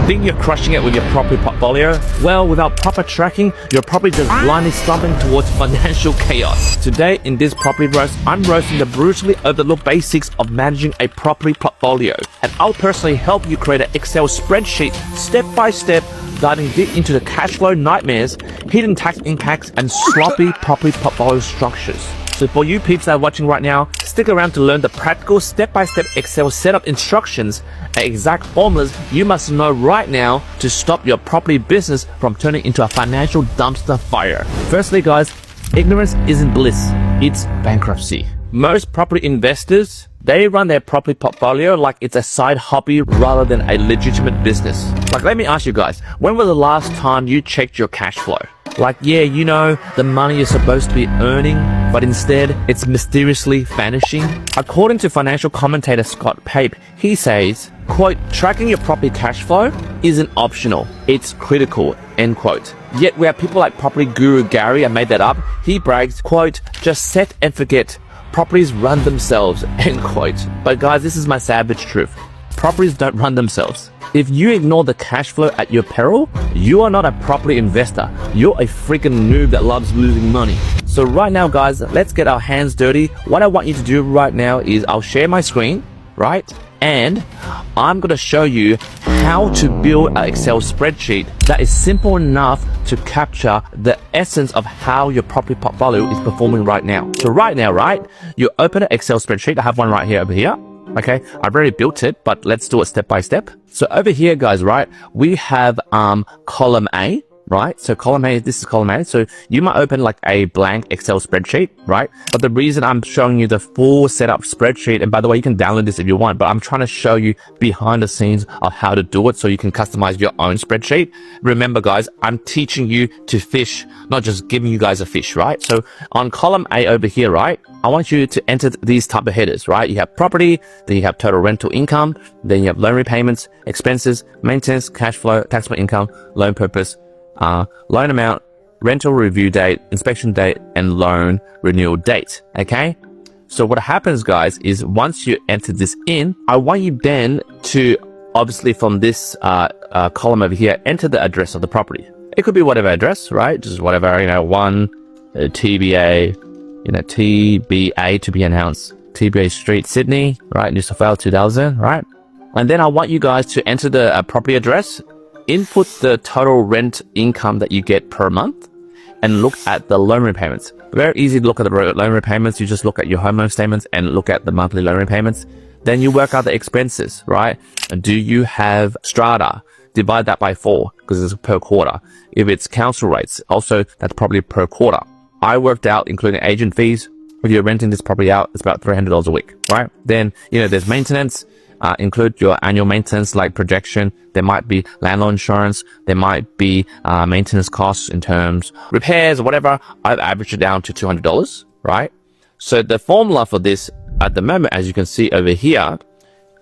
Think you're crushing it with your property portfolio? Well, without proper tracking, you're probably just blindly stumbling towards financial chaos. Today, in this property roast, I'm roasting the brutally overlooked basics of managing a property portfolio. And I'll personally help you create an Excel spreadsheet step by step, diving deep into the cash flow nightmares, hidden tax impacts, and sloppy property portfolio structures. So for you peeps that are watching right now, stick around to learn the practical step-by-step Excel setup instructions and exact formulas you must know right now to stop your property business from turning into a financial dumpster fire. Firstly, guys, ignorance isn't bliss, it's bankruptcy. Most property investors, they run their property portfolio like it's a side hobby rather than a legitimate business. Like, let me ask you guys, when was the last time you checked your cash flow? Like, yeah, you know, the money you're supposed to be earning, but instead, it's mysteriously vanishing. According to financial commentator Scott Pape, he says, quote, tracking your property cash flow isn't optional, it's critical, end quote. Yet we have people like property guru Gary, I made that up, he brags, quote, just set and forget, properties run themselves, end quote. But guys, this is my savage truth. Properties don't run themselves. If you ignore the cash flow at your peril, you are not a property investor. You're a freaking noob that loves losing money. So right now, guys, let's get our hands dirty. What I want you to do right now is I'll share my screen, right? And I'm going to show you how to build an Excel spreadsheet that is simple enough to capture the essence of how your property portfolio is performing right now. So right now, right, you open an Excel spreadsheet. I have one right here over here. Okay, I've already built it, but let's do it step by step. So over here, guys, right, we have column A, right? So column A, this is column A. So you might open like a blank Excel spreadsheet, right? But the reason I'm showing you the full setup spreadsheet, and by the way, you can download this if you want, but I'm trying to show you behind the scenes of how to do it so you can customize your own spreadsheet. Remember, guys, I'm teaching you to fish, not just giving you guys a fish, right? So on column A over here, right, I want you to enter these type of headers, right? You have property, then you have total rental income, then you have loan repayments, expenses, maintenance, cash flow, taxable income, loan purpose, loan amount, rental review date, inspection date, and loan renewal date. Okay. So what happens, guys, is once you enter this in, I want you then to obviously from this column over here, enter the address of the property. It could be whatever address, right? Just whatever, you know, one TBA, you know, TBA to be announced, TBA Street, Sydney, right? New South Wales 2000, right? And then I want you guys to enter the property address, input the total rent income that you get per month, and look at the loan repayments. Very easy to look at the loan repayments. You just look at your home loan statements and look at the monthly loan repayments. Then you work out the expenses, right? And do you have strata? Divide that by 4 because it's per quarter. If it's council rates, also that's probably per quarter. I worked out, including agent fees, if you're renting this property out, it's about $300 a week, right? Then, you know, there's maintenance, include your annual maintenance like projection. There might be landlord insurance. There might be maintenance costs in terms repairs or whatever. I've averaged it down to $200, right? So the formula for this at the moment, as you can see over here,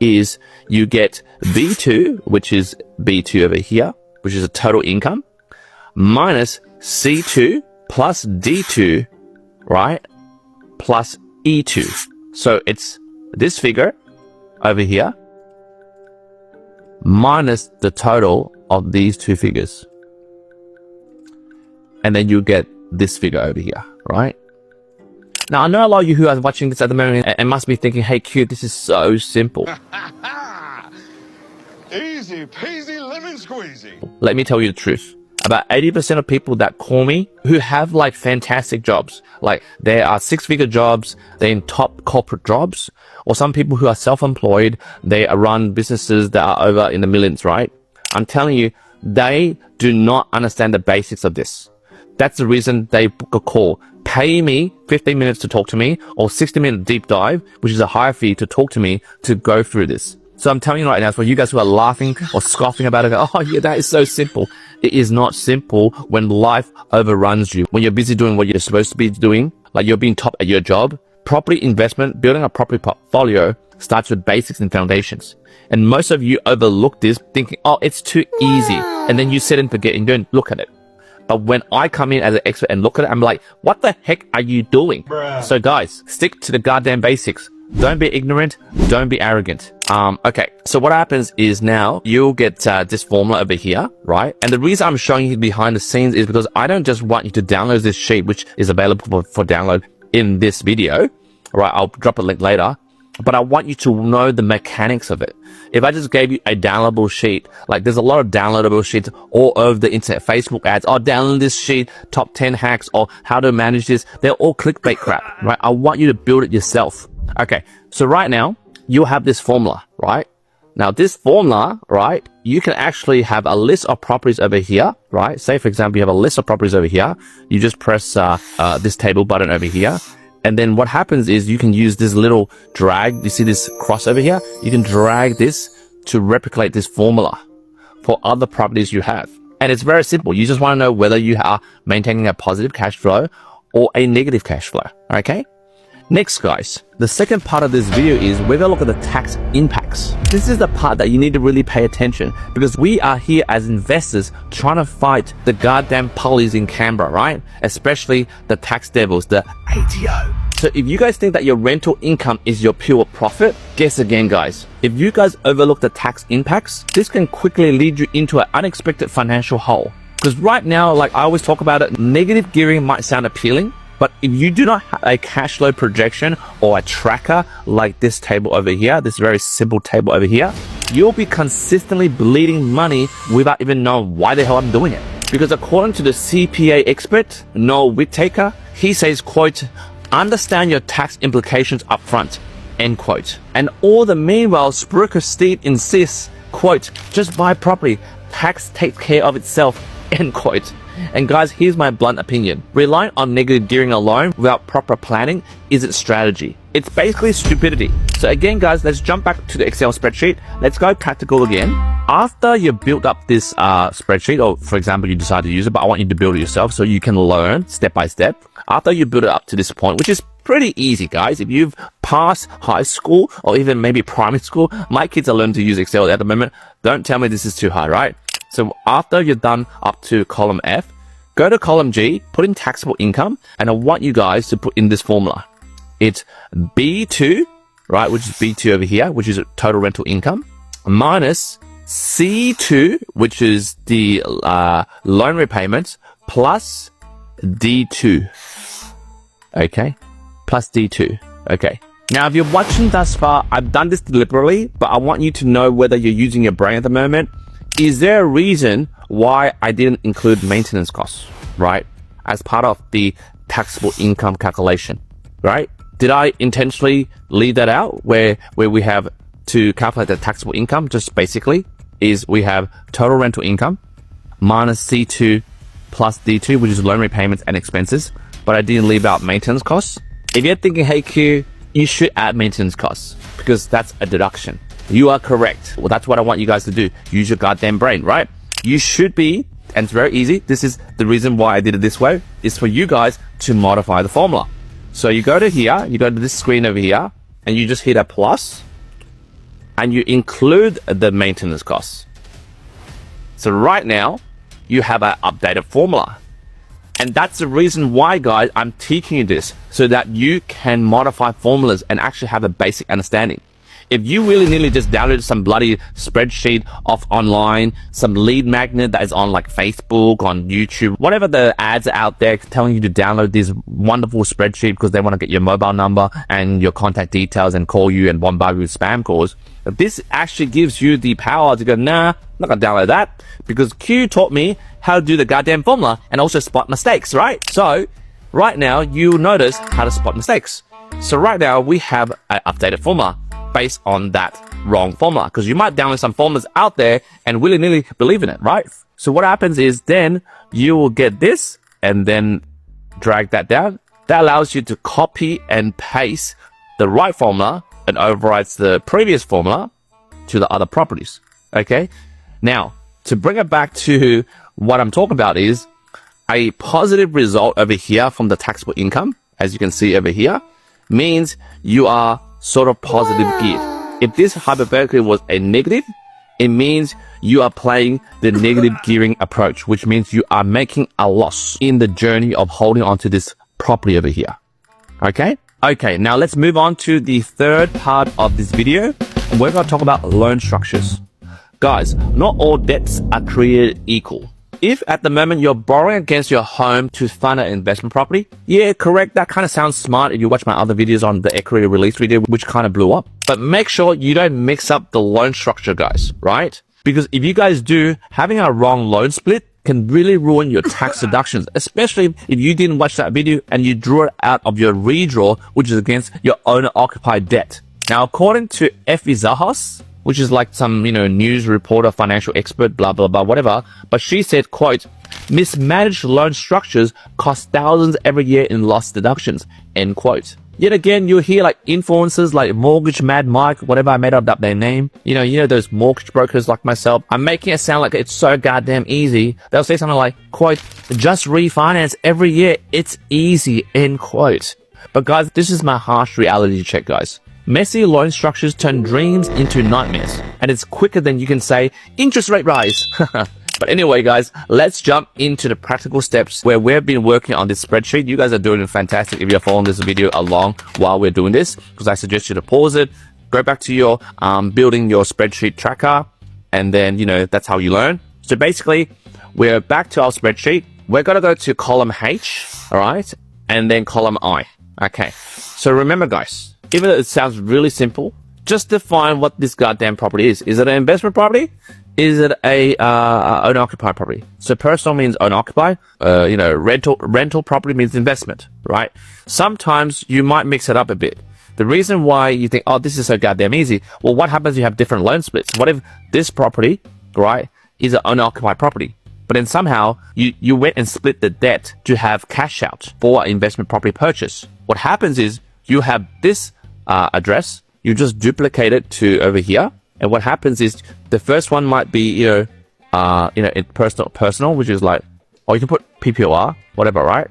is you get B2, which is B2 over here, which is a total income, minus C2 plus D2, right, plus E2. So it's this figure over here minus the total of these two figures. And then you get this figure over here, right? Now, I know a lot of you who are watching this at the moment and must be thinking, hey, Q, this is so simple. Easy peasy lemon squeezy. Let me tell you the truth. About 80% of people that call me who have like fantastic jobs, like there are 6-figure jobs, they're in top corporate jobs, or some people who are self-employed, they run businesses that are over in the millions, right? I'm telling you, they do not understand the basics of this. That's the reason they book a call. Pay me 15 minutes to talk to me or 60-minute deep dive, which is a higher fee to talk to me to go through this. So I'm telling you right now, for you guys who are laughing or scoffing about it, oh yeah, that is so simple. It is not simple when life overruns you. When you're busy doing what you're supposed to be doing, like you're being top at your job. Property investment, building a property portfolio starts with basics and foundations. And most of you overlook this thinking, oh, it's too easy. And then you sit and forget and don't look at it. But when I come in as an expert and look at it, I'm like, what the heck are you doing? Bruh. So guys, stick to the goddamn basics. Don't be ignorant. Don't be arrogant. Okay, so what happens is now you'll get this formula over here, right? And the reason I'm showing you behind the scenes is because I don't just want you to download this sheet, which is available for download in this video, right? I'll drop a link later, but I want you to know the mechanics of it. If I just gave you a downloadable sheet, like there's a lot of downloadable sheets all over the internet, Facebook ads, oh, download this sheet, top 10 hacks, or how to manage this. They're all clickbait crap, right? I want you to build it yourself. Okay, so right now, you have this formula, right? Now, this formula, right, you can actually have a list of properties over here, right? Say, for example, you have a list of properties over here. You just press this table button over here. And then what happens is you can use this little drag. You see this cross over here? You can drag this to replicate this formula for other properties you have. And it's very simple. You just want to know whether you are maintaining a positive cash flow or a negative cash flow, okay? Next, guys, the second part of this video is we're going to look at the tax impacts. This is the part that you need to really pay attention because we are here as investors trying to fight the goddamn police in Canberra, right? Especially the tax devils, the ATO. So if you guys think that your rental income is your pure profit, guess again, guys. If you guys overlook the tax impacts, this can quickly lead you into an unexpected financial hole. Because right now, like I always talk about it, negative gearing might sound appealing, but if you do not have a cash flow projection or a tracker like this table over here, this very simple table over here, you'll be consistently bleeding money without even knowing why the hell I'm doing it. Because according to the CPA expert, Noel Whittaker, he says, quote, understand your tax implications up front, end quote. And all the meanwhile, Spruker Steve insists, quote, just buy property, tax takes care of itself, end quote. And guys, here's my blunt opinion. Relying on negative gearing alone without proper planning isn't strategy. It's basically stupidity. So again, guys, let's jump back to the Excel spreadsheet. Let's go practical again. After you build up this spreadsheet, or for example, you decide to use it, but I want you to build it yourself so you can learn step by step. After you build it up to this point, which is pretty easy, guys. If you've passed high school or even maybe primary school, my kids are learning to use Excel at the moment. Don't tell me this is too hard, right? So after you're done up to column F, go to column G, put in taxable income, and I want you guys to put in this formula. It's B2, right, which is B2 over here, which is total rental income, minus C2, which is the loan repayments, plus D2. Okay, plus D2. Okay. Now, if you're watching thus far, I've done this deliberately, but I want you to know whether you're using your brain at the moment. Is there a reason why I didn't include maintenance costs, right, as part of the taxable income calculation, right? Did I intentionally leave that out where we have to calculate the taxable income? Just basically is we have total rental income minus C2 plus D2, which is loan repayments and expenses, but I didn't leave out maintenance costs. If you're thinking, hey Q, you should add maintenance costs because that's a deduction. You are correct. Well, that's what I want you guys to do. Use your goddamn brain, right? You should be, and it's very easy. This is the reason why I did it this way, is for you guys to modify the formula. So you go to here, you go to this screen over here, and you just hit a plus, and you include the maintenance costs. So right now, you have an updated formula. And that's the reason why, guys, I'm teaching you this, so that you can modify formulas and actually have a basic understanding. If you willy-nilly just download some bloody spreadsheet off online, some lead magnet that is on like Facebook, on YouTube, whatever the ads are out there telling you to download this wonderful spreadsheet because they want to get your mobile number and your contact details and call you and bombard you with spam calls, this actually gives you the power to go, nah, I'm not going to download that because Q taught me how to do the goddamn formula and also spot mistakes, right? So right now, you'll notice how to spot mistakes. So right now, we have an updated formula based on that wrong formula, because you might download some formulas out there and willy-nilly believe in it, right? So what happens is then you will get this and then drag that down. That allows you to copy and paste the right formula and overrides the previous formula to the other properties, okay? Now, to bring it back to what I'm talking about is a positive result over here from the taxable income, as you can see over here, means you are sort of positive geared. If this hypothetically was a negative, it means you are playing the negative gearing approach, which means you are making a loss in the journey of holding on to this property over here. Okay? Okay, now let's move on to the third part of this video, we're going to talk about loan structures. Guys, not all debts are created equal. If at the moment you're borrowing against your home to fund an investment property, yeah, correct, that kind of sounds smart if you watch my other videos on the equity release video, which kind of blew up. But make sure you don't mix up the loan structure, guys, right? Because if you guys do, having a wrong loan split can really ruin your tax deductions, especially if you didn't watch that video and you drew it out of your redraw, which is against your owner-occupied debt. Now, according to Effie Zahos, which is like some, news reporter, financial expert, blah, blah, blah, whatever. But she said, quote, mismanaged loan structures cost thousands every year in lost deductions, end quote. Yet again, you'll hear like influencers like Mortgage Mad Mike, whatever, I made up their name. You know those mortgage brokers like myself. I'm making it sound like it's so goddamn easy. They'll say something like, quote, just refinance every year. It's easy, end quote. But guys, this is my harsh reality check, guys. Messy loan structures turn dreams into nightmares, and it's quicker than you can say interest rate rise. But anyway, guys, let's jump into the practical steps where we've been working on this spreadsheet. You guys are doing fantastic if you're following this video along while we're doing this, because I suggest you to pause it, go back to your building your spreadsheet tracker, and then, that's how you learn. So basically, we're back to our spreadsheet. We're going to go to column H, all right, and then column I. Okay, so remember, guys, even though it sounds really simple, just define what this goddamn property is. Is it an investment property? Is it a owner-occupied property? So personal means owner-occupied. Rental property means investment, right? Sometimes you might mix it up a bit. The reason why you think, oh, this is so goddamn easy. Well, what happens if you have different loan splits? What if this property, right, is an owner-occupied property? But then somehow you went and split the debt to have cash out for an investment property purchase. What happens is you have this address, you just duplicate it to over here, and what happens is the first one might be in personal, which is like, or you can put PPOR, whatever, right?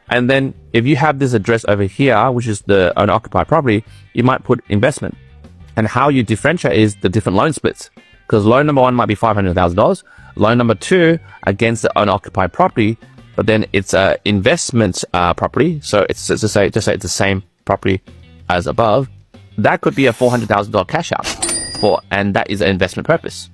And then if you have this address over here, which is the owner-occupied property, you might put investment. And how you differentiate is the different loan splits, because loan number one might be $500,000, loan number two against the owner-occupied property, but then it's a investment property, so it's just say it's the same property as above. That could be a $400,000 cash out and that is an investment purpose.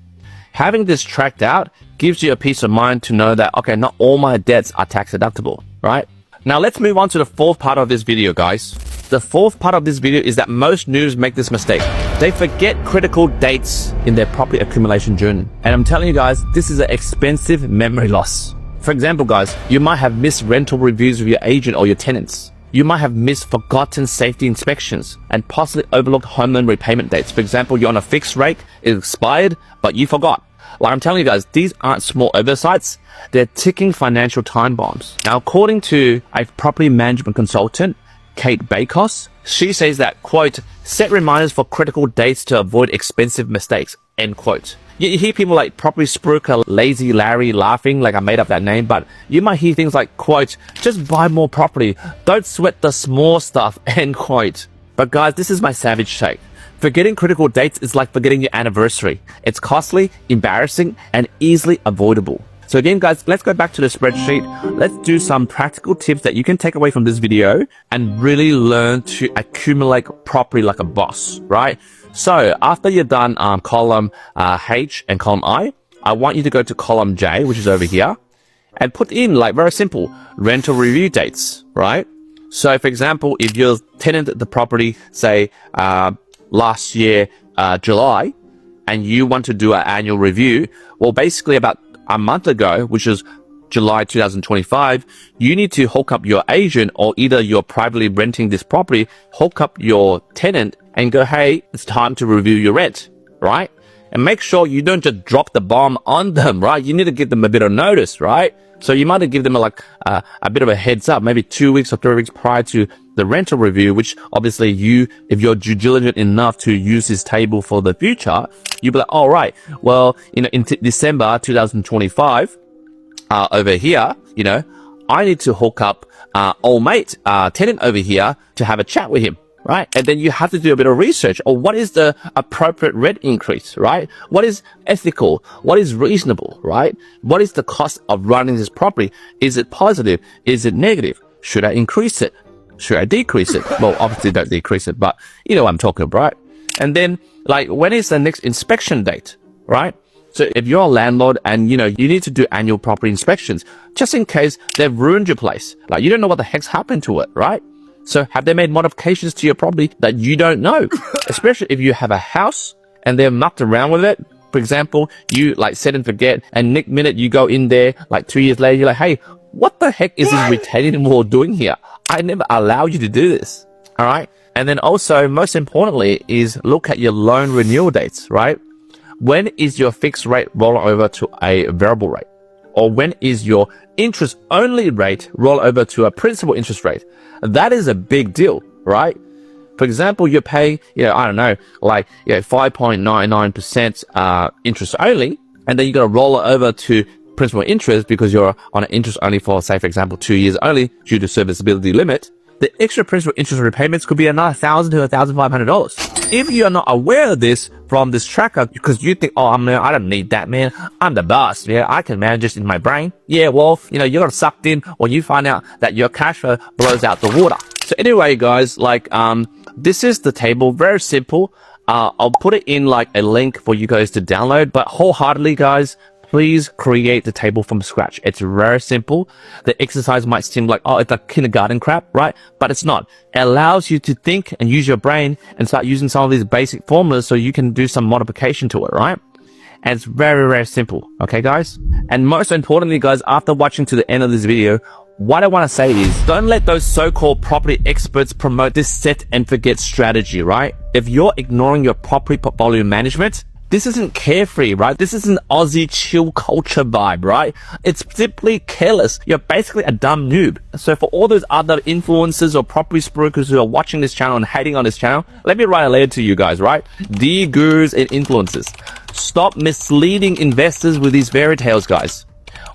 Having this tracked out gives you a peace of mind to know that, okay, not all my debts are tax deductible, right? Now let's move on to the fourth part of this video, guys. The fourth part of this video is that most noobs make this mistake. They forget critical dates in their property accumulation journey. And I'm telling you guys, this is an expensive memory loss. For example, guys, you might have missed rental reviews with your agent or your tenants. You might have missed forgotten safety inspections and possibly overlooked home loan repayment dates. For example, you're on a fixed rate, it expired, but you forgot. Like I'm telling you guys, these aren't small oversights. They're ticking financial time bombs. Now, according to a property management consultant, Kate Bakos, she says that, quote, set reminders for critical dates to avoid expensive mistakes, end quote. You hear people like Property Spruiker, Lazy Larry laughing like I made up that name, but you might hear things like, quote, just buy more property. Don't sweat the small stuff, end quote. But guys, this is my savage take. Forgetting critical dates is like forgetting your anniversary. It's costly, embarrassing, and easily avoidable. So again, guys, let's go back to the spreadsheet. Let's do some practical tips that you can take away from this video and really learn to accumulate property like a boss, right? So after you're done column H and column I want you to go to column J, which is over here, and put in, like, very simple, rental review dates, right? So for example, if you tenanted the property, say, last year, July, and you want to do an annual review, well, basically about a month ago, which is July 2025, you need to hook up your agent, or either you're privately renting this property, hook up your tenant and go, hey, it's time to review your rent, right? And make sure you don't just drop the bomb on them, right? You need to give them a bit of notice, right? So you might give them a bit of a heads up, maybe 2 weeks or 3 weeks prior to the rental review, which obviously if you're due diligent enough to use this table for the future, you'll be like, all right, well, in December 2025, over here, I need to hook up old mate, tenant over here to have a chat with him, right? And then you have to do a bit of research. Or what is the appropriate rent increase, right? What is ethical? What is reasonable, right? What is the cost of running this property? Is it positive? Is it negative? Should I increase it? Should I decrease it? Well, obviously don't decrease it, but you know what I'm talking about, right? And then, like, when is the next inspection date, right? So if you're a landlord and, you need to do annual property inspections, just in case they've ruined your place. Like, you don't know what the heck's happened to it, right? So have they made modifications to your property that you don't know? Especially if you have a house and they've mucked around with it. For example, you like set and forget, and next minute you go in there, like 2 years later, you're like, hey, what the heck is this retaining wall doing here? I never allowed you to do this. All right. And then also, most importantly, is look at your loan renewal dates, right? When is your fixed rate rolling over to a variable rate? Or when is your interest only rate roll over to a principal interest rate? That is a big deal, right? For example, you pay, I don't know, like, 5.99% interest only, and then you got to roll it over to principal interest because you're on an interest only for, say, for example, 2 years only due to serviceability limit. The extra principal interest repayments could be another $1,000 to $1,500. If you are not aware of this from this tracker because you think, oh, I don't need that, man. I'm the boss. Yeah, I can manage this in my brain. Yeah, well, you got sucked in when you find out that your cash flow blows out the water. So anyway, guys, like, this is the table. Very simple. I'll put it in like a link for you guys to download, but wholeheartedly, guys, please create the table from scratch. It's very simple. The exercise might seem like, oh, it's like kindergarten crap, right? But it's not. It allows you to think and use your brain and start using some of these basic formulas so you can do some modification to it, right? And it's very, very simple. Okay, guys? And most importantly, guys, after watching to the end of this video, what I want to say is, don't let those so-called property experts promote this set and forget strategy, right? If you're ignoring your property portfolio management, this isn't carefree, right? This isn't Aussie chill culture vibe, right? It's simply careless. You're basically a dumb noob. So for all those other influencers or property brokers who are watching this channel and hating on this channel, let me write a letter to you guys, right? Dear gurus and influencers, stop misleading investors with these fairy tales, guys.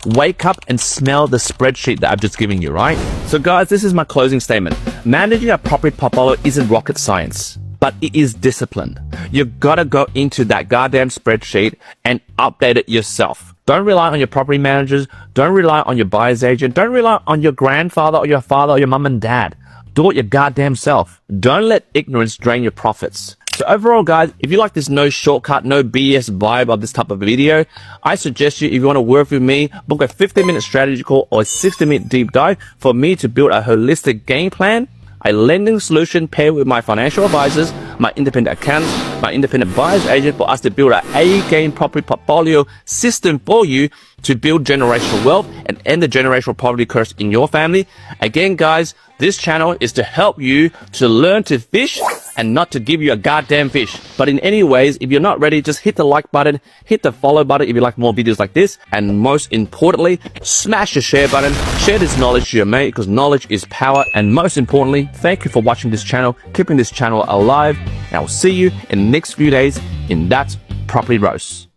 Wake up and smell the spreadsheet that I've just given you, right? So guys, this is my closing statement. Managing a property portfolio isn't rocket science, but it is discipline. You gotta go into that goddamn spreadsheet and update it yourself. Don't rely on your property managers. Don't rely on your buyer's agent. Don't rely on your grandfather or your father or your mum and dad. Do it your goddamn self. Don't let ignorance drain your profits. So overall, guys, if you like this no shortcut, no BS vibe of this type of video, I suggest you, if you want to work with me, book a 15-minute strategy call or a 60-minute deep dive for me to build a holistic game plan, a lending solution paired with my financial advisors, my independent accountants, my independent buyer's agent, for us to build an A-game property portfolio system for you to build generational wealth and end the generational poverty curse in your family. Again, guys, this channel is to help you to learn to fish and not to give you a goddamn fish. But in any ways, if you're not ready, just hit the like button, hit the follow button if you like more videos like this, and most importantly, smash the share button. Share this knowledge to your mate because knowledge is power. And most importantly, thank you for watching this channel, keeping this channel alive, and I will see you in the next few days in That Property Roast.